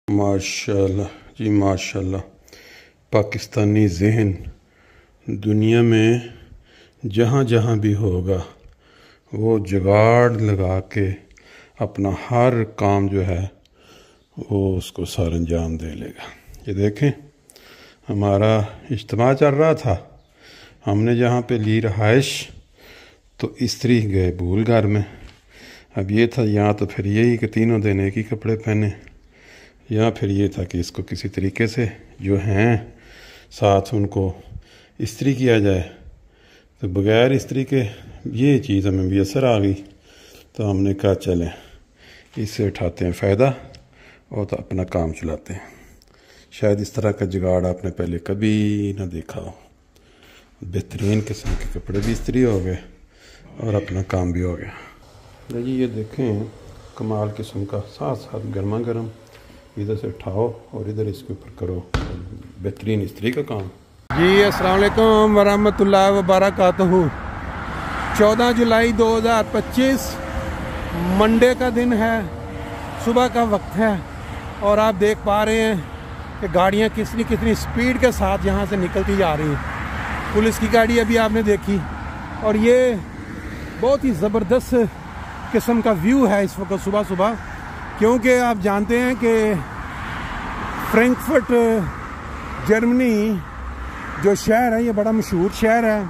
माशाल्लाह जी माशाल्लाह। पाकिस्तानी जहन दुनिया में जहाँ जहाँ भी होगा वो जुगाड़ लगा के अपना हर काम जो है वो उसको सर अंजाम दे लेगा। ये देखें, हमारा इज्तिमा चल रहा था, हमने जहाँ पे ली रहाइश तो इस्त्री गए भूल घर में। अब ये था यहाँ तो फिर यही कि तीनों दिन एक ही कपड़े पहने, या फिर ये था कि इसको किसी तरीके से जो हैं साथ उनको इस्त्री किया जाए। तो बग़ैर इस्त्री के ये चीज़ हमें भी असर आ गई, तो हमने कहा चलें इससे उठाते हैं फ़ायदा और तो अपना काम चलाते हैं। शायद इस तरह का जुगाड़ आपने पहले कभी ना देखा हो। बेहतरीन किस्म के कपड़े भी इस्त्री हो गए और अपना काम भी हो गया। जी ये देखें, कमाल किस्म का, साथ साथ गर्मा गर्म, इधर से उठाओ और इधर इसके ऊपर करो, बेहतरीन इस्त्री का काम। जी अस्सलाम वालेकुम वरहमतुल्लाहि वबरकातुहू। 14 जुलाई 2025 मंडे का दिन है, सुबह का वक्त है और आप देख पा रहे हैं कि गाड़ियाँ कितनी स्पीड के साथ यहाँ से निकलती जा रही हैं। पुलिस की गाड़ी अभी आपने देखी और ये बहुत ही ज़बरदस्त किस्म का व्यू है इस वक्त सुबह सुबह, क्योंकि आप जानते हैं कि फ्रैंकफर्ट जर्मनी जो शहर है ये बड़ा मशहूर शहर है,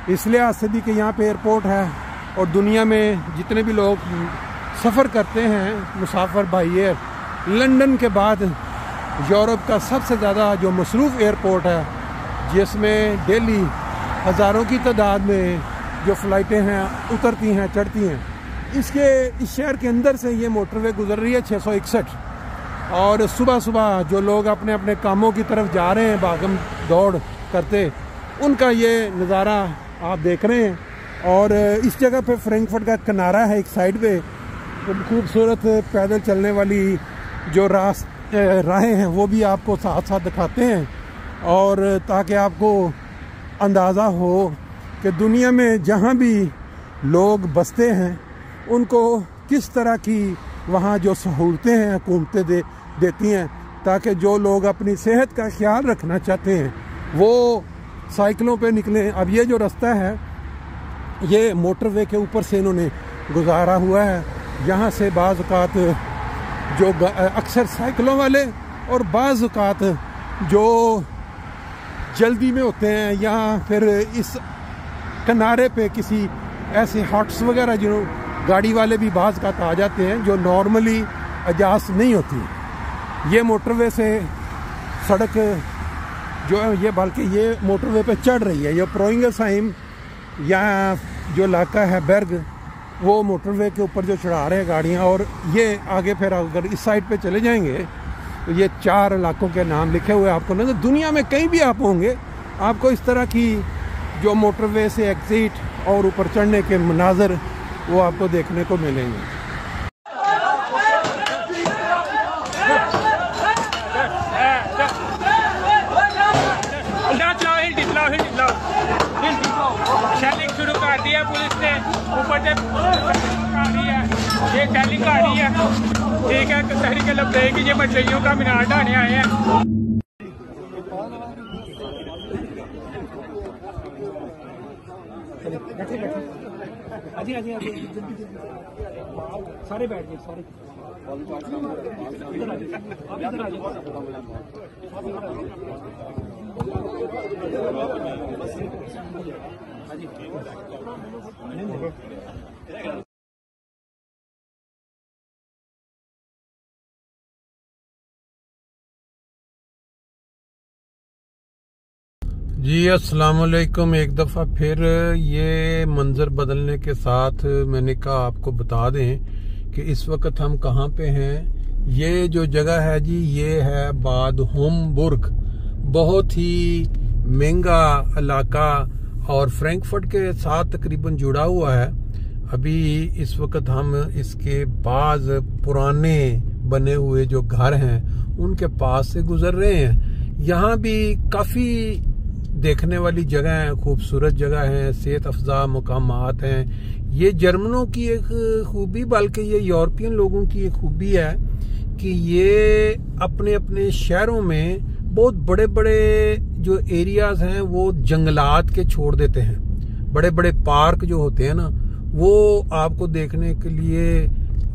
इस लिहाज से भी कि यहाँ पे एयरपोर्ट है और दुनिया में जितने भी लोग सफ़र करते हैं मुसाफिर बाई एयर, लंदन के बाद यूरोप का सबसे ज़्यादा जो मसरूफ़ एयरपोर्ट है, जिसमें डेली हज़ारों की तादाद में जो फ़्लाइटें हैं उतरती हैं चढ़ती हैं। इस शहर के अंदर से ये मोटरवे गुजर रही है 661 और सुबह सुबह जो लोग अपने अपने कामों की तरफ जा रहे हैं भागम दौड़ करते, उनका ये नज़ारा आप देख रहे हैं। और इस जगह पे फ्रैंकफर्ट का किनारा है एक साइड पे, खूबसूरत पैदल चलने वाली जो राहें हैं वो भी आपको साथ साथ दिखाते हैं, और ताकि आपको अंदाज़ा हो कि दुनिया में जहाँ भी लोग बसते हैं उनको किस तरह की वहाँ जो सहूलतें हैं हुकूमतें देती हैं, ताकि जो लोग अपनी सेहत का ख्याल रखना चाहते हैं वो साइकिलों पे निकलें। अब ये जो रास्ता है ये मोटरवे के ऊपर से इन्होंने गुजारा हुआ है। यहाँ से बाज़ औक़ात जो अक्सर साइकिलों वाले और बाज़ औक़ात जो जल्दी में होते हैं या फिर इस किनारे पे किसी ऐसे हॉट्स वगैरह जो गाड़ी वाले भी बाज़ औक़ात आ जाते हैं जो नॉर्मली इजाज़त नहीं होती। ये मोटरवे से सड़क जो है ये बल्कि ये मोटरवे पे चढ़ रही है। ये प्रोइंगसाइम या जो इलाका है बर्ग, वो मोटरवे के ऊपर जो चढ़ा रहे हैं गाड़ियाँ, और ये आगे फिर अगर इस साइड पे चले जाएंगे तो ये 4 इलाकों के नाम लिखे हुए आपको नजर, दुनिया में कहीं भी आप होंगे आपको इस तरह की जो मोटरवे से एग्जिट और ऊपर चढ़ने के मनाजर वो आपको देखने को मिलेंगे। शैलिंग शुरू कर दी है पुलिस ने, ऊपर से ये शैलिंग आ रही है। ठीक है, तहरीक लब्बैक की ये मछलियों का मीनार ढाने आए हैं। सारे बैठ गए, सारे जी अस्सलाम वालेकुम। एक दफ़ा फिर ये मंज़र बदलने के साथ मैंने कहा आपको बता दें कि इस वक्त हम कहाँ पे हैं। ये जो जगह है जी ये है बाद होमबुर्ग, बहुत ही महंगा इलाका और फ्रैंकफर्ट के साथ तकरीबन जुड़ा हुआ है। अभी इस वक्त हम इसके बाज़ पुराने बने हुए जो घर हैं उनके पास से गुजर रहे हैं। यहाँ भी काफ़ी देखने वाली जगह है, खूबसूरत जगह है, सेहत अफजा मुकामात हैं। ये जर्मनों की एक खूबी, बल्कि ये यूरोपियन लोगों की एक खूबी है कि ये अपने अपने शहरों में बहुत बड़े बड़े जो एरियाज हैं वो जंगलात के छोड़ देते हैं। बड़े बड़े पार्क जो होते हैं ना वो आपको देखने के लिए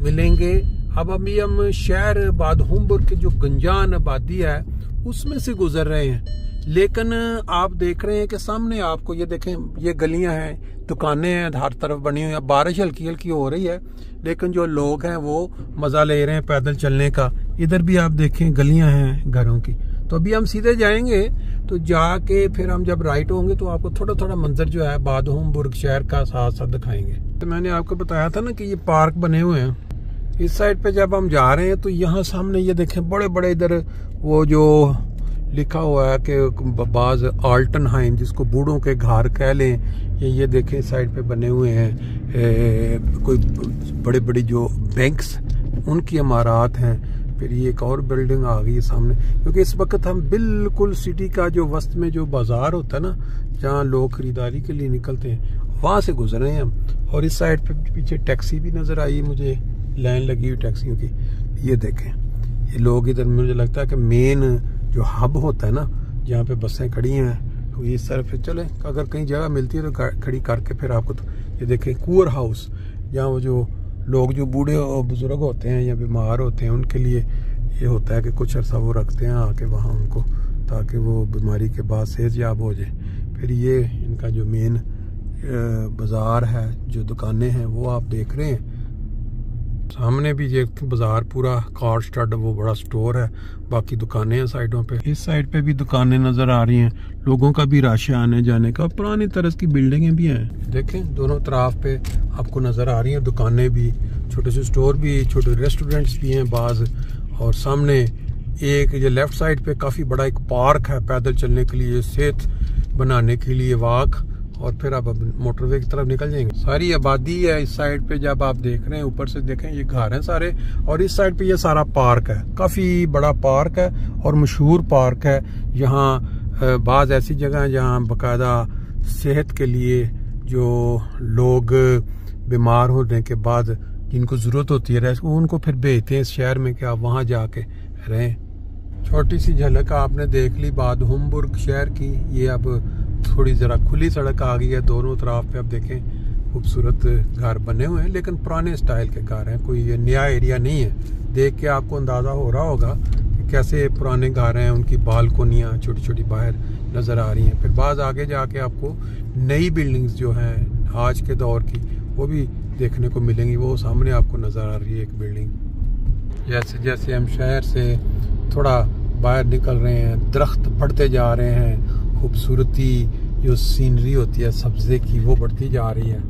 मिलेंगे। अब अभी हम शहर बादहुमबुर के जो गंजान आबादी है उसमें से गुजर रहे हैं, लेकिन आप देख रहे हैं कि सामने आपको ये देखें, ये गलियां हैं, दुकानें हैं, हर तरफ बनी हुई है। बारिश हल्की हल्की हो रही है लेकिन जो लोग हैं वो मजा ले रहे हैं पैदल चलने का। इधर भी आप देखें गलियां हैं घरों की। तो अभी हम सीधे जाएंगे, तो जाके फिर हम जब राइट होंगे तो आपको थोड़ा थोड़ा मंजर जो है बादहुमबुर शहर का साथ साथ दिखाएंगे। तो मैंने आपको बताया था ना कि ये पार्क बने हुए हैं। इस साइड पे जब हम जा रहे हैं तो यहाँ सामने ये देखें बड़े बड़े इधर वो जो लिखा हुआ है कि बाज आल्टनहाइम, जिसको बूढ़ों के घर कह लें, ये देखें साइड पे बने हुए हैं कोई बड़ी बड़ी जो बैंक्स उनकी इमारत हैं। फिर ये एक और बिल्डिंग आ गई है सामने, क्योंकि इस वक्त हम बिल्कुल सिटी का जो वस्त में जो बाजार होता है ना जहाँ लोग खरीदारी के लिए निकलते हैं वहाँ से गुजर रहे हैं हम। और इस साइड पे पीछे टैक्सी भी नजर आई मुझे, लाइन लगी हुई टैक्सियों की। ये देखें ये लोग इधर, मुझे लगता है कि मेन जो हब होता है ना जहाँ पे बसें खड़ी हैं तो इस तरफ चले, अगर कहीं जगह मिलती है तो खड़ी करके फिर आपको तो ये देखें कुअर हाउस, जहाँ वो जो लोग जो बूढ़े और बुजुर्ग होते हैं या बीमार होते हैं उनके लिए ये होता है कि कुछ अर्सा वो रखते हैं आके वहाँ उनको, ताकि वो बीमारी के बाद सेहतयाब हो जाए। फिर ये इनका जो मेन बाजार है, जो दुकानें हैं वो आप देख रहे हैं सामने भी ये बाजार पूरा कार स्टड, वो बड़ा स्टोर है, बाकी दुकानें हैं साइडों पे। इस साइड पे भी दुकानें नजर आ रही हैं, लोगों का भी रश है आने जाने का, पुरानी तरह की बिल्डिंगें भी हैं। देखें दोनों तरफ पे आपको नजर आ रही हैं दुकानें भी, छोटे से स्टोर भी, छोटे रेस्टोरेंट्स भी हैं बाज। और सामने एक ये लेफ्ट साइड पे काफी बड़ा एक पार्क है पैदल चलने के लिए, सेहत बनाने के लिए वॉक। और फिर आप मोटरवे की तरफ निकल जाएंगे। सारी आबादी है इस साइड पे, जब आप देख रहे हैं ऊपर से देखें ये घर हैं सारे, और इस साइड पे ये सारा पार्क है, काफी बड़ा पार्क है और मशहूर पार्क है। यहाँ बाज ऐसी जगह है जहाँ बाकायदा सेहत के लिए जो लोग बीमार होने के बाद जिनको जरूरत होती है उनको फिर भेजते हैं इस शहर में कि आप वहाँ जाके रहें। छोटी सी झलक आपने देख ली बादहुमबुर शहर की। ये अब थोड़ी जरा खुली सड़क आ गई है, दोनों तरफ पे अब देखें खूबसूरत घर बने हुए हैं, लेकिन पुराने स्टाइल के घर हैं, कोई ये नया एरिया नहीं है। देख के आपको अंदाजा हो रहा होगा कि कैसे पुराने घर हैं, उनकी बालकोनियाँ छोटी छोटी बाहर नजर आ रही हैं। फिर बाद आगे जाके आपको नई बिल्डिंग्स जो हैं आज के दौर की वो भी देखने को मिलेंगी, वो सामने आपको नजर आ रही है एक बिल्डिंग। जैसे जैसे हम शहर से थोड़ा बाहर निकल रहे हैं, दरख्त बढ़ते जा रहे हैं, खूबसूरती जो सीनरी होती है सब्जे की वो बढ़ती जा रही है।